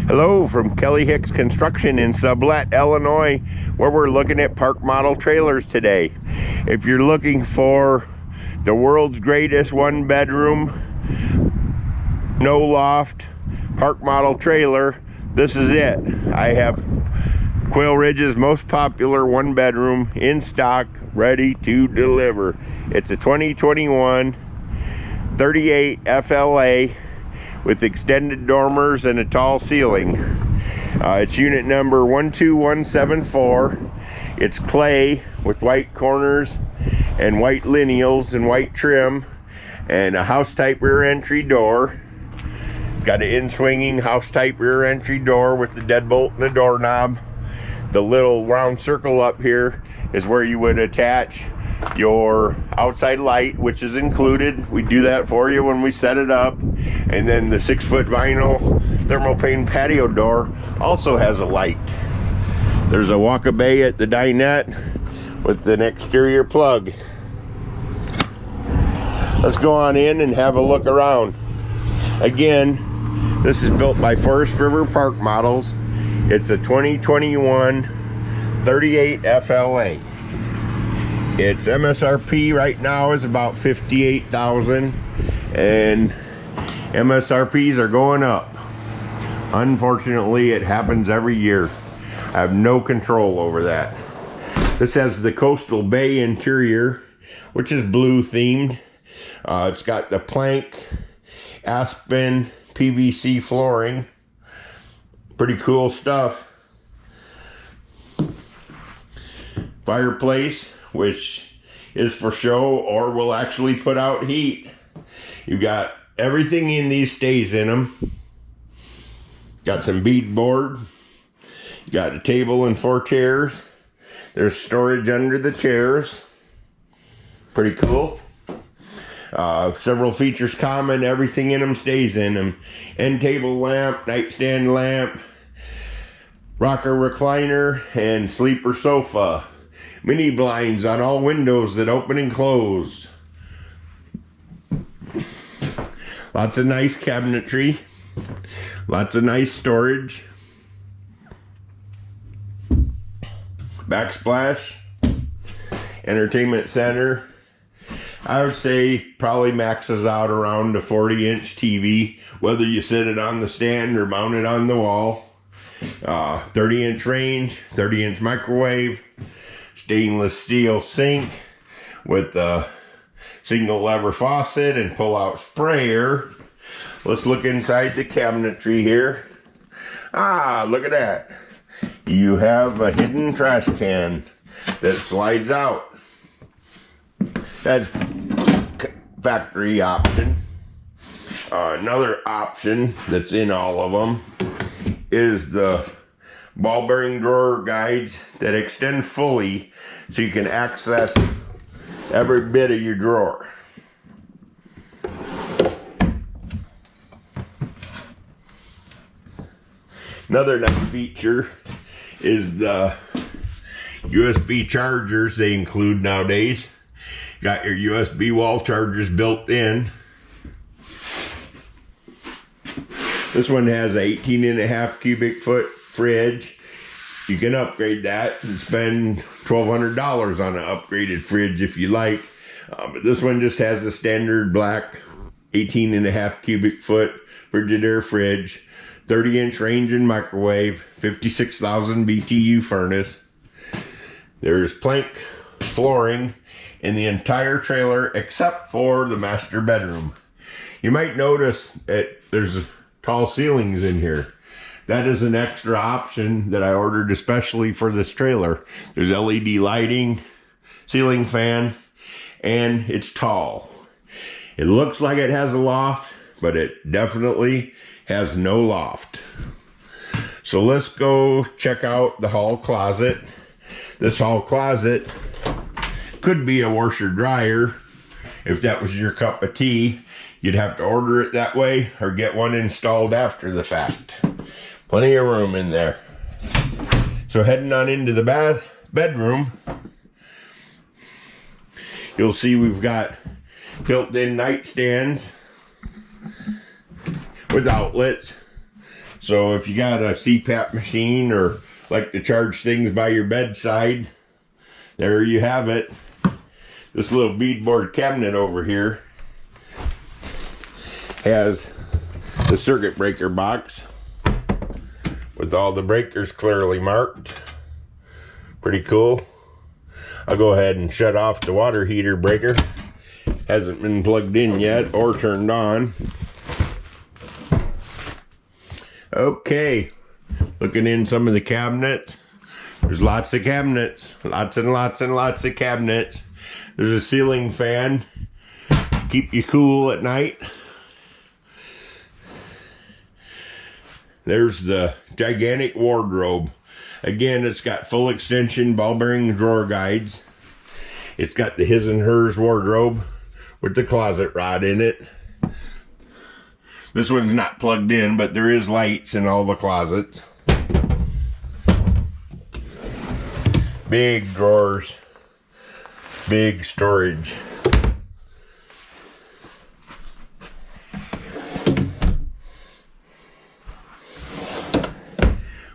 Hello from Kelly Hicks Construction in Sublette, Illinois, where we're looking at park model trailers today. If you're looking for the world's greatest one-bedroom, no loft, park model trailer, this is it. I have Quailridge's most popular one-bedroom in stock, ready to deliver. It's a 2021 38FLA with extended dormers and a tall ceiling. It's unit number 12174. It's clay with white corners and white lineals and white trim, and a house type rear entry door. Got an in-swinging house type rear entry door with the deadbolt and the doorknob. The little round circle up here is where you would attach your outside light, which is included. We do that for you when we set it up. And then the 6-foot vinyl thermopane patio door also has a light. There's a walk-a-bay at the dinette with an exterior plug. Let's go on in and have a look around. Again, this is built by Forest River Park Models. It's a 2021 38FLA. Its MSRP right now is about $58,000, and MSRPs are going up. Unfortunately, it happens every year. I have no control over that. This has the coastal bay interior, which is blue themed. It's got the plank aspen PVC flooring. Pretty cool stuff. Fireplace, which is for show or will actually put out heat. You got everything in these stays in them. Got some beadboard. You got a table and 4 chairs. There's storage under the chairs. Pretty cool. Several features common. Everything in them stays in them. End table lamp, nightstand lamp, rocker recliner, and sleeper sofa. Mini blinds on all windows that open and close. Lots of nice cabinetry. Lots of nice storage. Backsplash. Entertainment center. I would say probably maxes out around a 40-inch TV, whether you sit it on the stand or mount it on the wall. 30-inch range, 30-inch microwave, stainless steel sink with a single lever faucet and pull-out sprayer. Let's look inside the cabinetry here. Look at that. You have a hidden trash can that slides out. That's factory option. Another option that's in all of them is the ball bearing drawer guides that extend fully so you can access every bit of your drawer. Another nice feature is the USB chargers they include nowadays. Got your USB wall chargers built in. This one has an 18.5 cubic foot fridge. You can upgrade that and spend $1,200 on an upgraded fridge if you like. But this one just has a standard black 18.5 cubic foot Frigidaire fridge, 30-inch range and microwave, 56,000 BTU furnace. There's plank flooring in the entire trailer except for the master bedroom. You might notice that there's tall ceilings in here. That is an extra option that I ordered especially for this trailer. There's LED lighting, ceiling fan, and it's tall. It looks like it has a loft, but it definitely has no loft. So let's go check out the hall closet. This hall closet could be a washer dryer. If that was your cup of tea, you'd have to order it that way or get one installed after the fact. Plenty of room in there. So heading on into the bedroom, you'll see we've got built-in nightstands with outlets. So if you got a CPAP machine or like to charge things by your bedside, there you have it. This little beadboard cabinet over here has the circuit breaker box with all the breakers clearly marked. Pretty cool. I'll go ahead and shut off the water heater breaker. Hasn't been plugged in yet or turned on. Okay, looking in some of the cabinets. There's lots of cabinets, lots and lots and lots of cabinets. There's a ceiling fan to keep you cool at night. There's the gigantic wardrobe. Again, it's got full extension ball bearing drawer guides. It's got the his and hers wardrobe with the closet rod in it. This one's not plugged in, but there is lights in all the closets. Big drawers, big storage.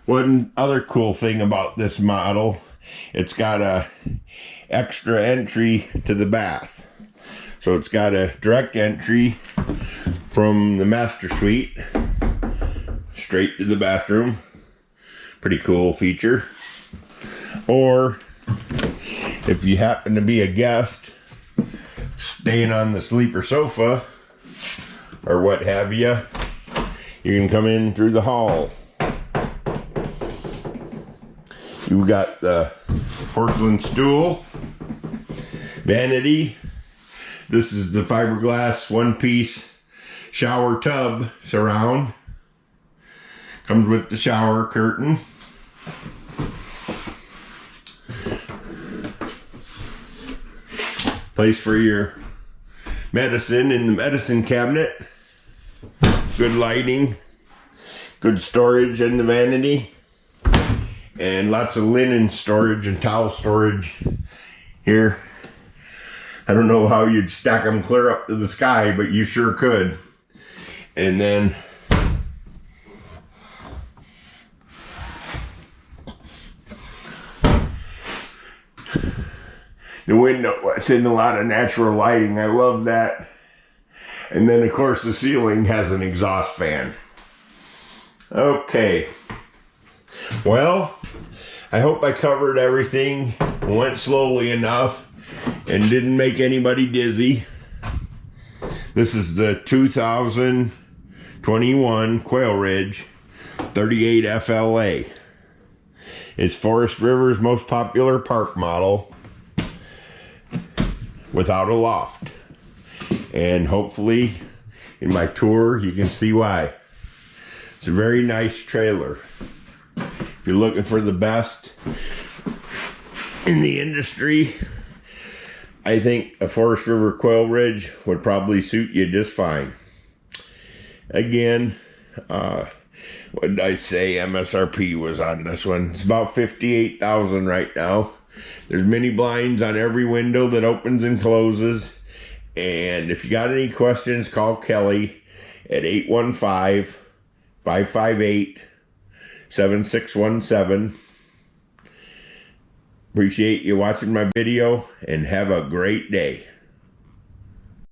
One other cool thing about this model, it's got a extra entry to the bath. So it's got a direct entry from the master suite straight to the bathroom. Pretty cool feature. Or if you happen to be a guest staying on the sleeper sofa or what have you, you can come in through the hall. You've got the porcelain stool, vanity. This is the fiberglass one-piece shower tub surround. Comes with the shower curtain. Place for your medicine in the medicine cabinet. Good lighting. Good storage in the vanity. And lots of linen storage and towel storage here. I don't know how you'd stack them clear up to the sky, but you sure could. And then the window lets in a lot of natural lighting. I love that. And then of course the ceiling has an exhaust fan. Okay. Well, I hope I covered everything, went slowly enough, and didn't make anybody dizzy. This is the 2021 Quailridge 38FLA. It's Forest River's most popular park model without a loft. And hopefully in my tour you can see why. It's a very nice trailer. If you're looking for the best in the industry, I think a Forest River Quailridge would probably suit you just fine. Again, what did I say MSRP was on this one? It's about $58,000 right now. There's mini blinds on every window that opens and closes. And if you got any questions, call Kelly at 815-558-7617. Appreciate you watching my video and have a great day.